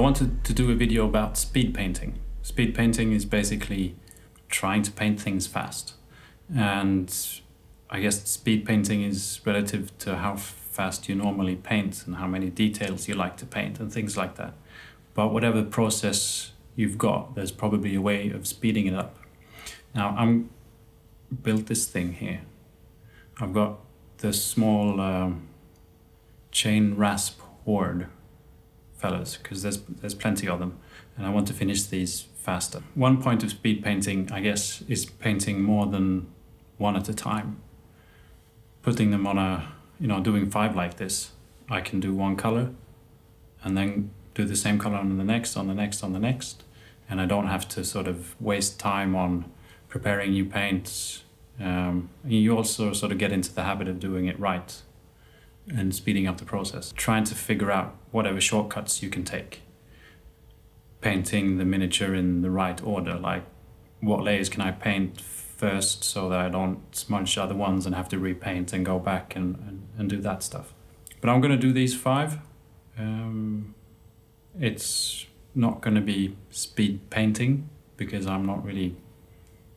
wanted to do a video about speed painting. Speed painting is basically trying to paint things fast. And I guess speed painting is relative to how fast you normally paint and how many details you like to paint and things like that. But whatever process you've got, there's probably a way of speeding it up. Now I'm built this thing here. I've got this small Chainrasp Horde fellas, because there's plenty of them, and I want to finish these faster. One point of speed painting, I guess, is painting more than one at a time. Putting them on a, doing 5 like this, I can do one color and then do the same color on the next, on the next, on the next, and I don't have to sort of waste time on preparing new paints. You also sort of get into the habit of doing it right and speeding up the process. Trying to figure out whatever shortcuts you can take. Painting the miniature in the right order, like what layers can I paint first so that I don't smudge other ones and have to repaint and go back and do that stuff. But I'm gonna do these 5. It's not gonna be speed painting because I'm not really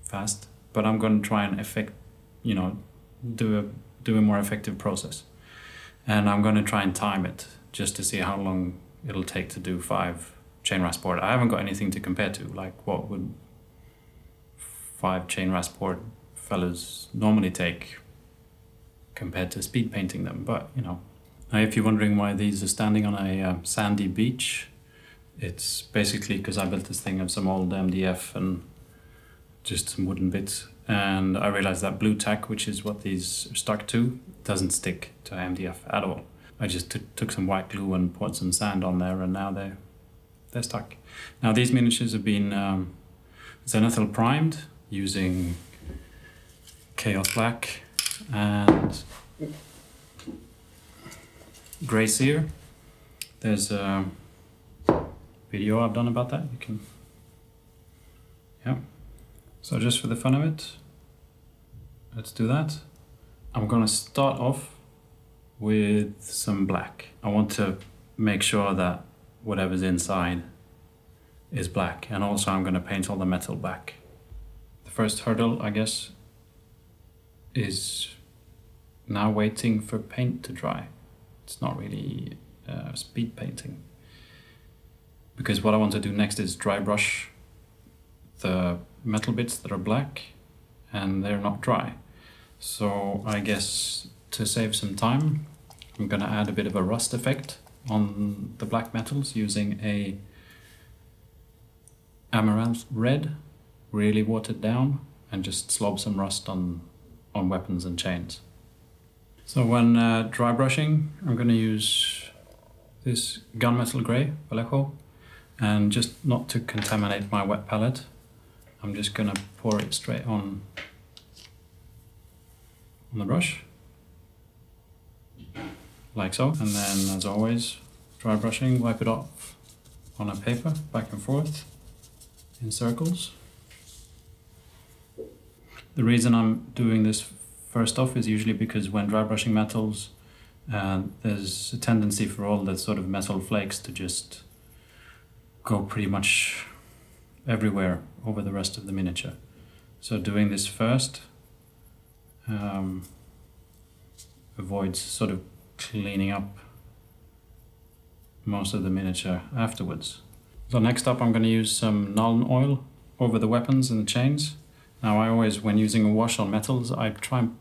fast, but I'm gonna try and do a more effective process. And I'm going to try and time it just to see how long it'll take to do 5 Chainrasp Horde. I haven't got anything to compare to, like what would 5 Chainrasp Horde fellas normally take compared to speed painting them, but Now if you're wondering why these are standing on a sandy beach, it's basically because I built this thing of some old MDF and just some wooden bits. And I realized that blue-tack, which is what these are stuck to, doesn't stick to MDF at all. I just took some white glue and poured some sand on there, and now they're stuck. Now these miniatures have been zenithal primed using Chaos Black and Grey Sear. There's a video I've done about that. You can, yeah. So just for the fun of it, let's do that. I'm gonna start off with some black. I want to make sure that whatever's inside is black, and also I'm gonna paint all the metal black. The first hurdle, I guess, is now waiting for paint to dry. It's not really speed painting, because what I want to do next is dry brush the metal bits that are black, and they're not dry. So I guess to save some time, I'm gonna add a bit of a rust effect on the black metals using a amaranth red, really watered down, and just slob some rust on weapons and chains. So when dry brushing, I'm gonna use this gunmetal grey, Vallejo, and just not to contaminate my wet palette, I'm just gonna pour it straight on the brush, like so. And then, as always, dry brushing, wipe it off on a paper, back and forth, in circles. The reason I'm doing this first off is usually because when dry brushing metals, there's a tendency for all the sort of metal flakes to just go pretty much everywhere over the rest of the miniature. So doing this first avoids sort of cleaning up most of the miniature afterwards. So next up, I'm going to use some Nuln oil over the weapons and the chains. Now I always, when using a wash on metals, I try and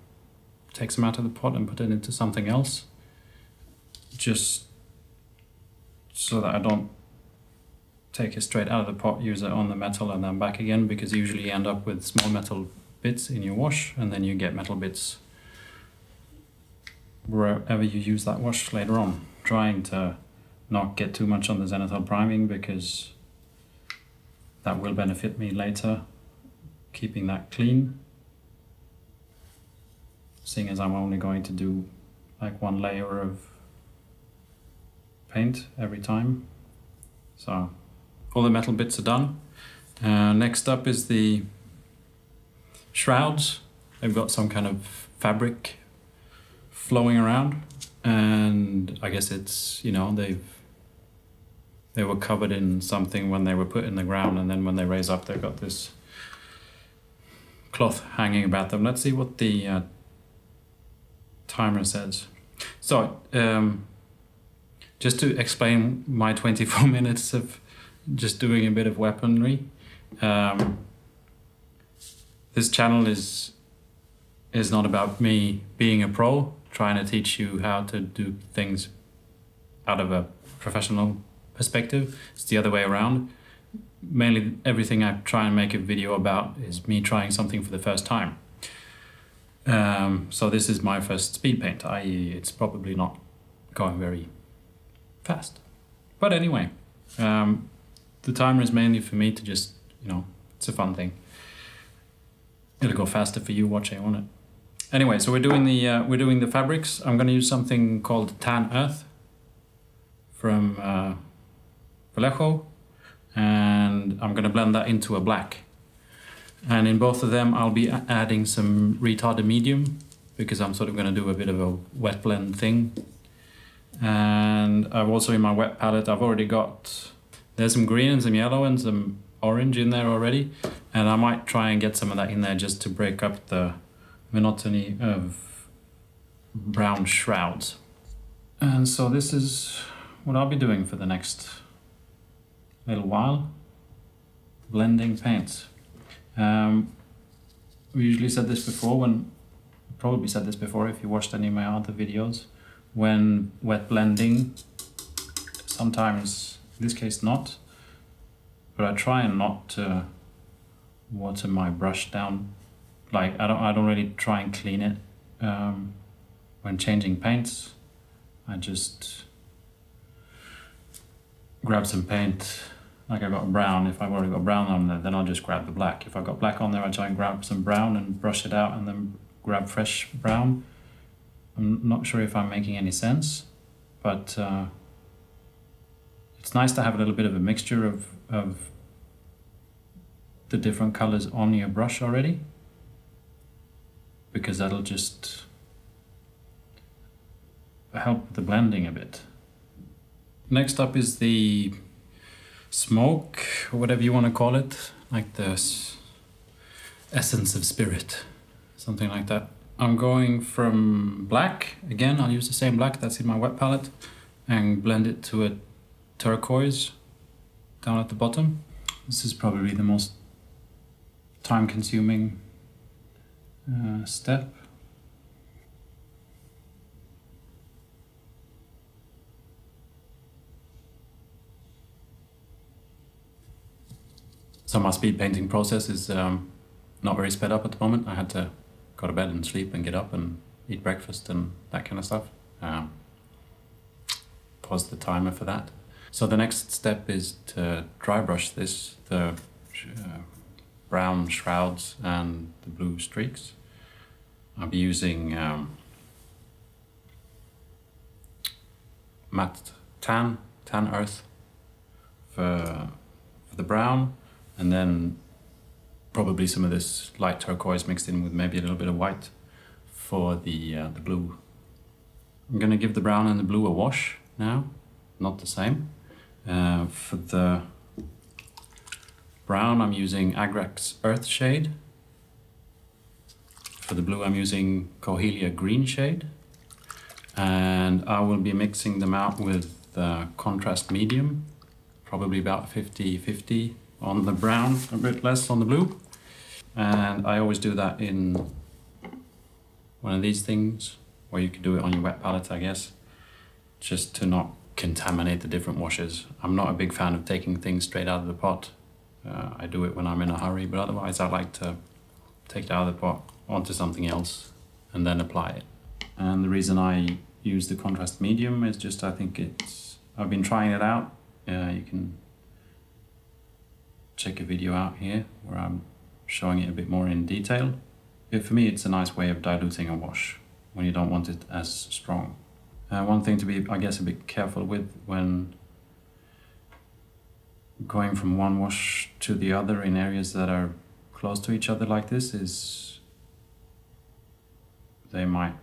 take some out of the pot and put it into something else, just so that I don't take it straight out of the pot, use it on the metal and then back again, because usually you end up with small metal bits in your wash, and then you get metal bits wherever you use that wash later on. Trying to not get too much on the zenithal priming, because that will benefit me later, keeping that clean, seeing as I'm only going to do like 1 layer of paint every time. So all the metal bits are done. Next up is the shrouds. They've got some kind of fabric flowing around, and I guess it's, they've they were covered in something when they were put in the ground, and then when they raise up, they've got this cloth hanging about them. Let's see what the timer says. So, just to explain my 24 minutes of just doing a bit of weaponry, this channel is not about me being a pro, trying to teach you how to do things out of a professional perspective. It's the other way around. Mainly everything I try and make a video about is me trying something for the first time. So this is my first speed paint, i.e. it's probably not going very fast. But anyway, the timer is mainly for me to just, it's a fun thing. It'll go faster for you watching on it. Anyway, so we're doing the fabrics. I'm going to use something called Tan Earth from Vallejo, and I'm going to blend that into a black. And in both of them, I'll be adding some retarded medium because I'm sort of going to do a bit of a wet blend thing. And I've also in my wet palette, I've already got, there's some green and some yellow and some orange in there already. And I might try and get some of that in there just to break up the monotony of brown shrouds. And so this is what I'll be doing for the next little while, blending paints. We usually said this before, probably said this before if you watched any of my other videos, when wet blending, sometimes, in this case not, but I try and not to water my brush down. Like I don't really try and clean it when changing paints. I just grab some paint, like I got brown. If I've already got brown on there, then I'll just grab the black. If I've got black on there, I try and grab some brown and brush it out and then grab fresh brown. I'm not sure if I'm making any sense, but it's nice to have a little bit of a mixture of the different colors on your brush already, because that'll just help the blending a bit. Next up is the smoke, or whatever you want to call it, like the essence of spirit, something like that. I'm going from black, again I'll use the same black that's in my wet palette, and blend it to a turquoise down at the bottom. This is probably the most time-consuming step. So my speed painting process is not very sped up at the moment. I had to go to bed and sleep and get up and eat breakfast and that kind of stuff. Pause the timer for that. So the next step is to dry brush this, the brown shrouds and the blue streaks. I'll be using matte tan earth for the brown, and then probably some of this light turquoise mixed in with maybe a little bit of white for the blue. I'm going to give the brown and the blue a wash now, not the same. For the brown, I'm using Agrax Earth Shade. For the blue, I'm using Cohelia Green Shade. And I will be mixing them out with contrast medium, probably about 50-50 on the brown, a bit less on the blue. And I always do that in one of these things, or you could do it on your wet palette, I guess, just to not contaminate the different washes. I'm not a big fan of taking things straight out of the pot. I do it when I'm in a hurry, but otherwise I like to take it out of the pot onto something else and then apply it. And the reason I use the contrast medium is just I think I've been trying it out. You can check a video out here where I'm showing it a bit more in detail. For me, it's a nice way of diluting a wash when you don't want it as strong. One thing to be, I guess, a bit careful with when going from one wash to the other in areas that are close to each other like this is they might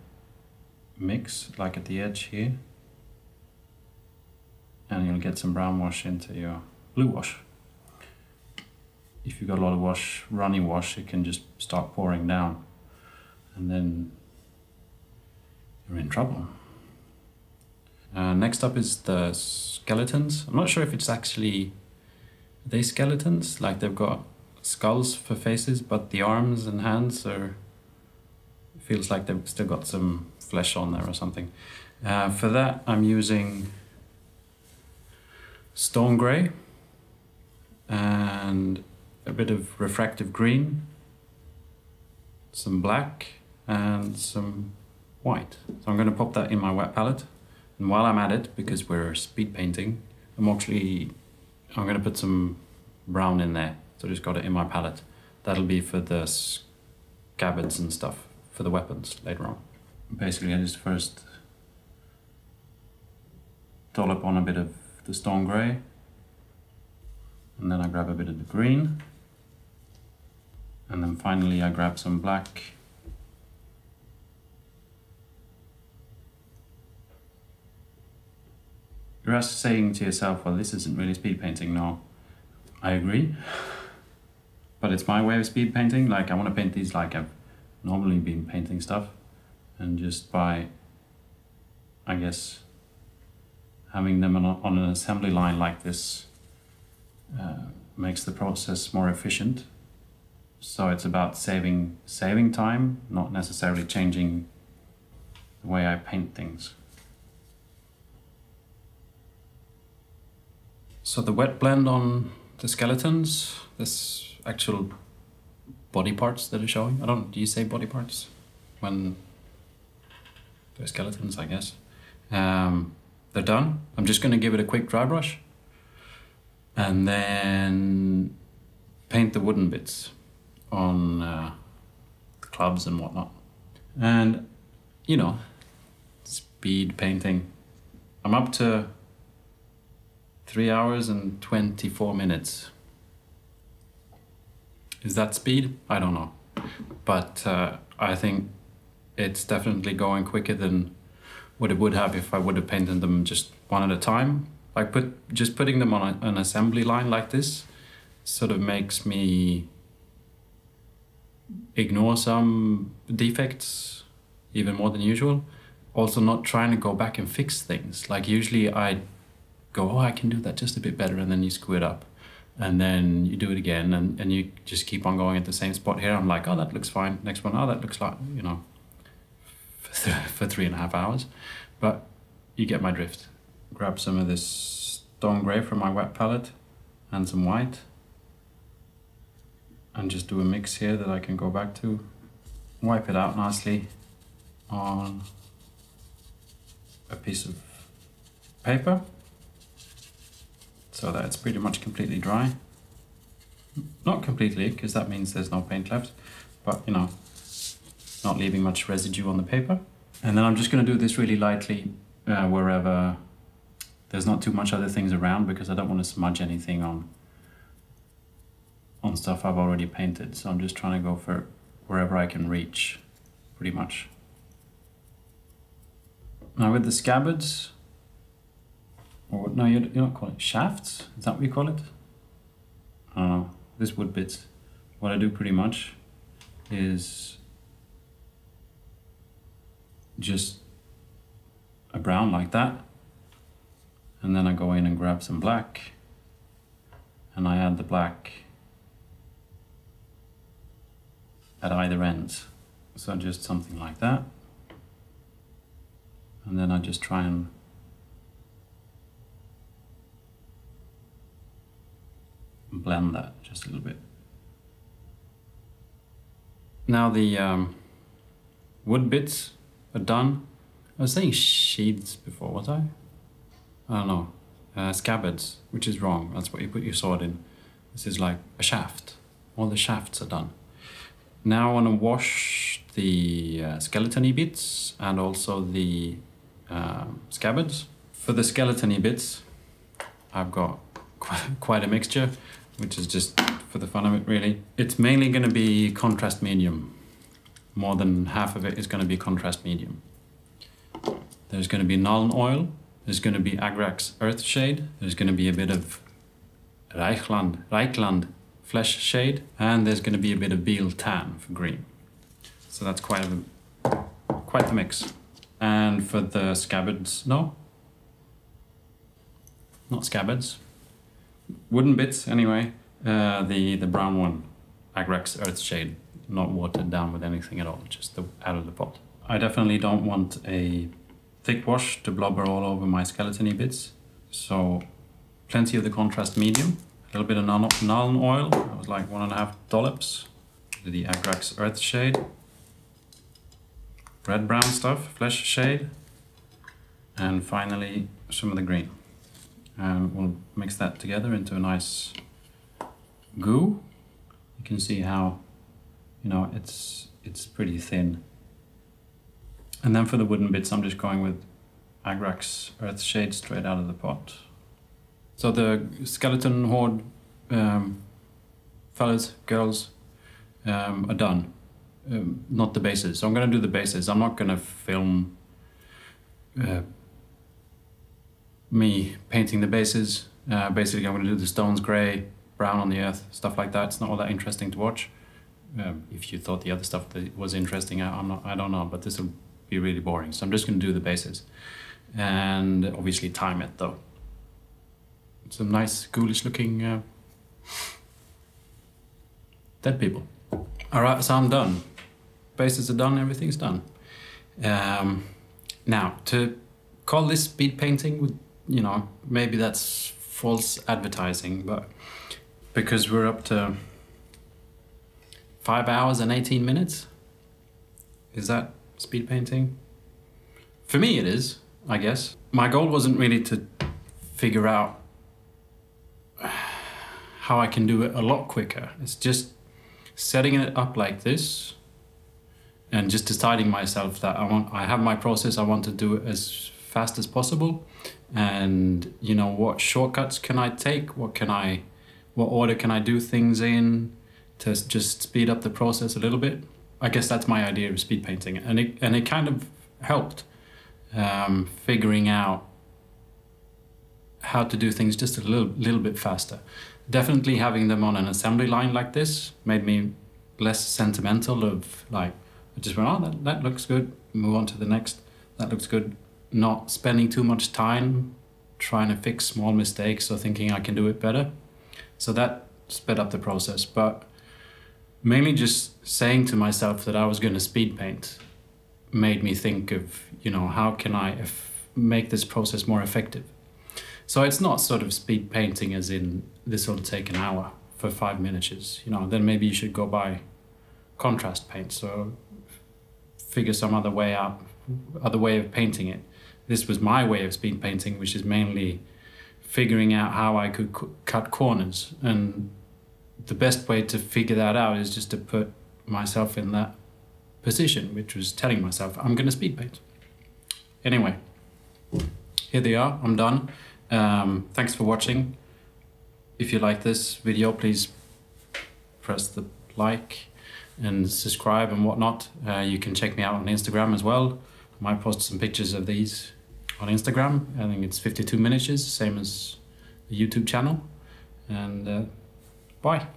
mix, like at the edge here. and you'll get some brown wash into your blue wash. If you've got a lot of wash, runny wash, it can just start pouring down, and then you're in trouble. Next up is the skeletons. I'm not sure if it's actually, are they skeletons? Like they've got skulls for faces, but the arms and hands are, feels like they've still got some flesh on there or something. For that, I'm using stone grey and a bit of refractive green, some black and some white. So I'm going to pop that in my wet palette. And while I'm at it, because we're speed painting, I'm going to put some brown in there. So I just got it in my palette. That'll be for the scabbards and stuff, for the weapons later on. Basically, I just first dollop on a bit of the stone grey, and then I grab a bit of the green, and then finally I grab some black. You're saying to yourself, well, this isn't really speed painting. No, I agree, but it's my way of speed painting. Like, I want to paint these like I've normally been painting stuff, and just by, I guess, having them on an assembly line like this makes the process more efficient. So it's about saving time, not necessarily changing the way I paint things. So the wet blend on the skeletons, this actual body parts that are showing. Do you say body parts when they're skeletons, I guess? They're done. I'm just going to give it a quick dry brush and then paint the wooden bits on the clubs and whatnot. And, you know, speed painting. I'm up to 3 hours and 24 minutes. Is that speed? I don't know. But I think it's definitely going quicker than what it would have if I would have painted them just one at a time. Like just putting them on an assembly line like this sort of makes me ignore some defects even more than usual. Also not trying to go back and fix things. Like usually I go, oh, I can do that just a bit better, and then you screw it up. And then you do it again, and you just keep on going at the same spot here. I'm like, oh, that looks fine. Next one, oh, that looks like, you know, for 3.5 hours. But you get my drift. Grab some of this stone grey from my wet palette and some white, and just do a mix here that I can go back to. Wipe it out nicely on a piece of paper, so that it's pretty much completely dry. Not completely, because that means there's no paint left, but you know, not leaving much residue on the paper. And then I'm just going to do this really lightly wherever there's not too much other things around, because I don't want to smudge anything on stuff I've already painted. So I'm just trying to go for wherever I can reach, pretty much. Now with the scabbards, or no, you don't call it shafts? Is that what you call it? I don't know. This wood bits. What I do pretty much is just a brown like that, and then I go in and grab some black, and I add the black at either ends. So just something like that, and then I just try and blend that just a little bit. Now the wood bits are done. I was saying sheaths before, was I? I don't know. Scabbards, which is wrong. That's what you put your sword in. This is like a shaft. All the shafts are done. Now I want to wash the skeleton-y bits and also the scabbards. For the skeleton-y bits, I've got quite a mixture, which is just for the fun of it, really. It's mainly going to be contrast medium. More than half of it is going to be contrast medium. There's going to be Nuln oil, There's going to be Agrax Earthshade. There's going to be a bit of Reichland Flesh Shade. And there's going to be a bit of Beal Tan for green. So that's quite the mix. And for the scabbards, no? Not scabbards. Wooden bits, anyway. The brown one, Agrax Earthshade, not watered down with anything at all, just out of the pot. I definitely don't want a thick wash to blubber all over my skeleton-y bits, so plenty of the contrast medium, a little bit of Nuln oil, that was like 1.5 dollops, the Agrax Earthshade, red-brown stuff, Flesh Shade, and finally some of the green. And we'll mix that together into a nice goo. You can see how, you know, it's pretty thin. And then for the wooden bits, I'm just going with Agrax Earthshade straight out of the pot. So the Skeleton Horde fellas, girls, are done. Not the bases. So I'm going to do the bases. I'm not going to film me painting the bases. Basically, I'm going to do the stones grey, brown on the earth, stuff like that. It's not all that interesting to watch. If you thought the other stuff that was interesting, I don't know, but this will be really boring. So I'm just going to do the bases, and obviously time it though. Some nice, ghoulish looking dead people. All right, so I'm done. Bases are done. Everything's done. Now to call this speed painting would, you know, maybe that's false advertising, but because we're up to 5 hours and 18 minutes, is that speed painting? For me it is, I guess. My goal wasn't really to figure out how I can do it a lot quicker. It's just setting it up like this and just deciding myself that I have my process, I want to do it as fast as possible, and you know, what shortcuts can I take, what order can I do things in to just speed up the process a little bit. I guess that's my idea of speed painting, and it kind of helped figuring out how to do things just a little bit faster. Definitely having them on an assembly line like this made me less sentimental of like, I just went, oh, that looks good, move on to the next, that looks good. Not spending too much time trying to fix small mistakes or thinking I can do it better. So that sped up the process, but mainly just saying to myself that I was going to speed paint made me think of, you know, how can I make this process more effective? So it's not sort of speed painting as in this will take an hour for 5 miniatures, you know, then maybe you should go buy contrast paints or figure some other way of painting it. This was my way of speed painting, which is mainly figuring out how I could cut corners. And the best way to figure that out is just to put myself in that position, which was telling myself, I'm going to speed paint. Anyway, here they are, I'm done. Thanks for watching. If you like this video, please press the like and subscribe and whatnot. You can check me out on Instagram as well. I might post some pictures of these on Instagram. I think it's 52 miniatures, same as the YouTube channel. And bye.